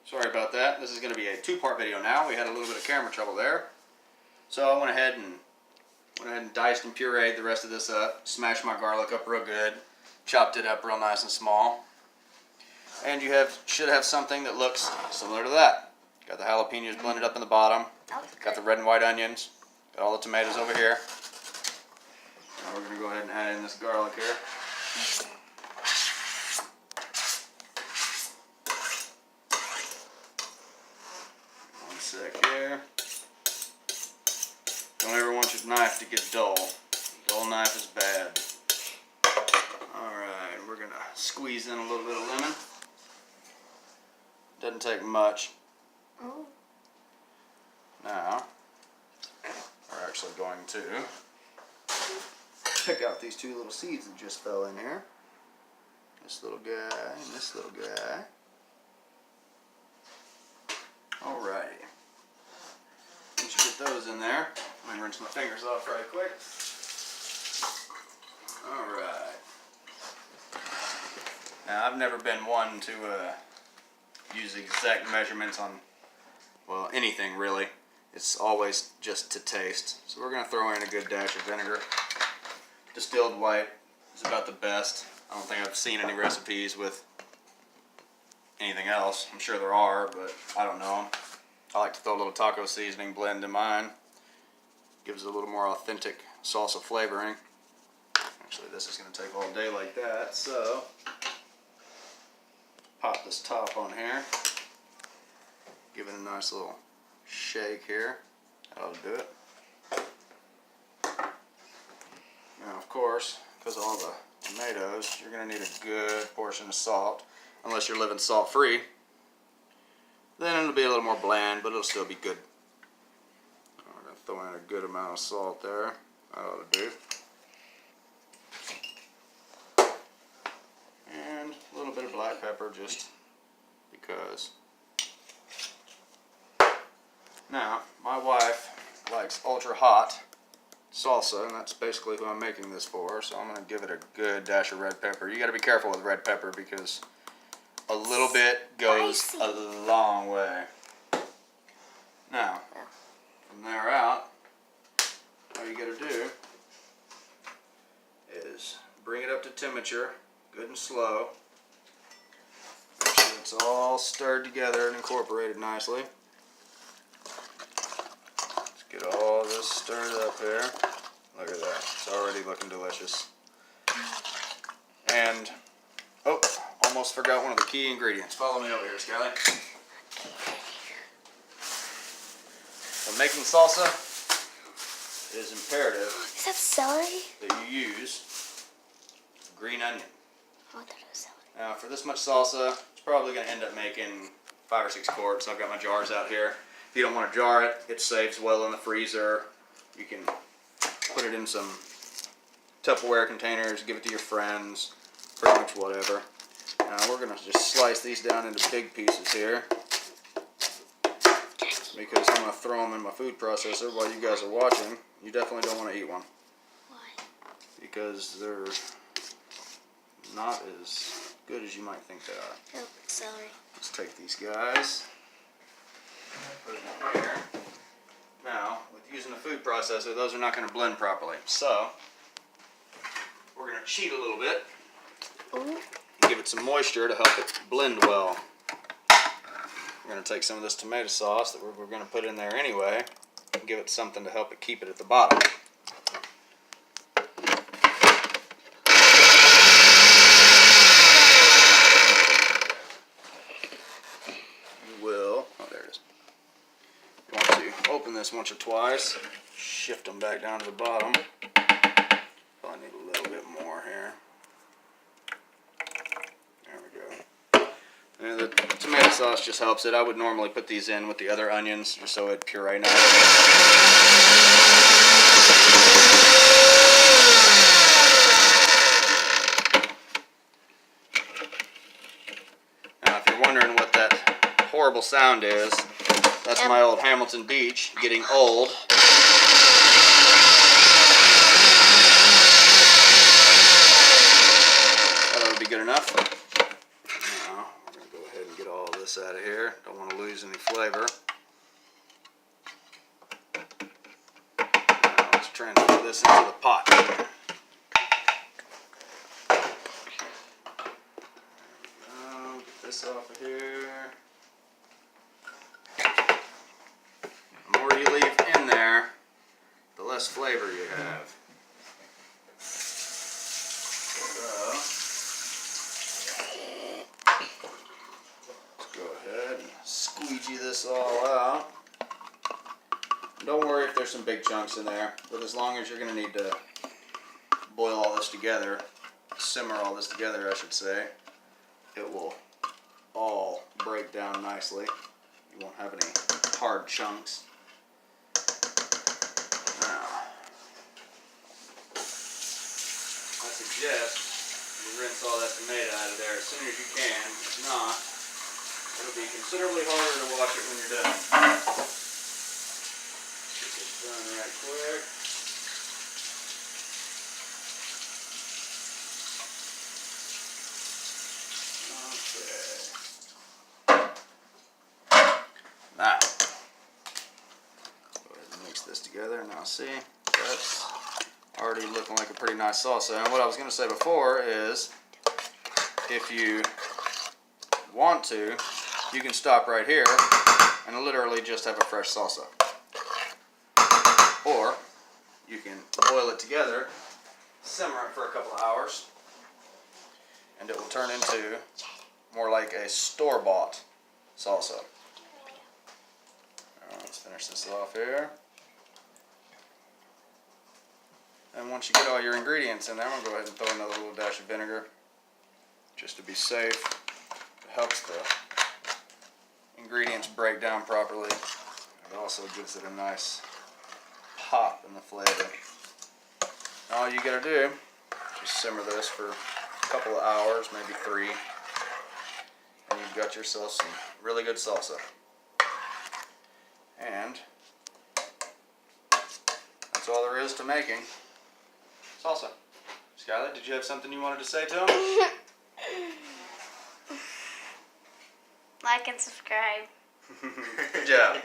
Sorry about that. This is going to be a two-part video now. We had a little bit of camera trouble there. So I went ahead and diced and pureed the rest of this up. Smashed my garlic up real good. Chopped it up real nice and small. And you should have something that looks similar to that. Got the jalapenos blended up in the bottom. Got the red and white onions. Got all the tomatoes over here. Now we're going to go ahead and add in this garlic here. One sec here. Don't ever want your knife to get dull. Dull knife is bad. Alright, we're going to squeeze in a little bit of lemon. Doesn't take much. Oh. Now, we're actually going to pick out these two little seeds that just fell in here. This little guy and this little guy. Alrighty. Once you get those in there, I'm going to rinse my fingers off right quick. Alright. Now, I've never been one to use exact measurements on, well, anything really. It's always just to taste. So we're going to throw in a good dash of vinegar. Distilled white is about the best. I don't think I've seen any recipes with anything else. I'm sure there are, but I don't know them. I like to throw a little taco seasoning blend in mine. Gives it a little more authentic salsa flavoring. Actually, this is going to take all day like that, so pop this top on here. Give it a nice little shake here. That'll do it. Now, of course, because of all the tomatoes, you're going to need a good portion of salt. Unless you're living salt-free, then it'll be a little more bland, but it'll still be good. We're going to throw in a good amount of salt there. That ought to do. And a little bit of black pepper just because. Now, my wife likes ultra hot salsa, and that's basically who I'm making this for, so I'm going to give it a good dash of red pepper. You got to be careful with red pepper because a little bit goes a long way. Now, from there out, all you got to do is bring it up to temperature, good and slow. Make sure it's all stirred together and incorporated nicely. Get all this stirred up here. Look at that. It's already looking delicious. And, oh, almost forgot one of the key ingredients. Follow me over here, Skyly. When making salsa, it is imperative Is that celery? that you use green onion. Oh, that was celery. Now, for this much salsa, it's probably going to end up making 5 or 6 quarts. I've got my jars out here. If you don't want to jar it, it saves well in the freezer. You can put it in some Tupperware containers, give it to your friends, pretty much whatever. Now we're going to just slice these down into big pieces here, because I'm going to throw them in my food processor while you guys are watching. You definitely don't want to eat one. Why? Because they're not as good as you might think they are. Oh, celery. Let's take these guys. Put it in here. Now, with using a food processor, those are not going to blend properly. So, we're going to cheat a little bit. Ooh. And give it some moisture to help it blend well. We're going to take some of this tomato sauce that we're going to put in there anyway and give it something to help it keep it at the bottom. Open this once or twice, shift them back down to the bottom. Probably need a little bit more here. There we go. And the tomato sauce just helps it. I would normally put these in with the other onions just so it'd puree nice. Now, if you're wondering what that horrible sound is, that's my old Hamilton Beach getting old. That ought to be good enough. Now, we're going to go ahead and get all this out of here. Don't want to lose any flavor. Now let's transfer this into the pot. Get this off of here. The more you leave in there, the less flavor you have. Let's go ahead and squeegee this all out. Don't worry if there's some big chunks in there, but as long as you're going to need to boil all this together, simmer all this together I should say, it will all break down nicely. You won't have any hard chunks. Now, I suggest you rinse all that tomato out of there as soon as you can. If not, it'll be considerably harder to wash it when you're done. Get this done right quick. Now, go ahead and mix this together. Now see, that's already looking like a pretty nice salsa. And what I was going to say before is, if you want to, you can stop right here and literally just have a fresh salsa. Or you can boil it together, simmer it for a couple of hours, and it will turn into more like a store-bought salsa. Let's finish this off here. And once you get all your ingredients in there, I'm going to go ahead and throw another little dash of vinegar just to be safe. It helps the ingredients break down properly. It also gives it a nice pop in the flavor. All you got to do, just simmer this for a couple of hours, maybe 3, and you've got yourself some really good salsa. And that's all there is to making salsa. Skylar, did you have something you wanted to say to him? Like and subscribe. Good job.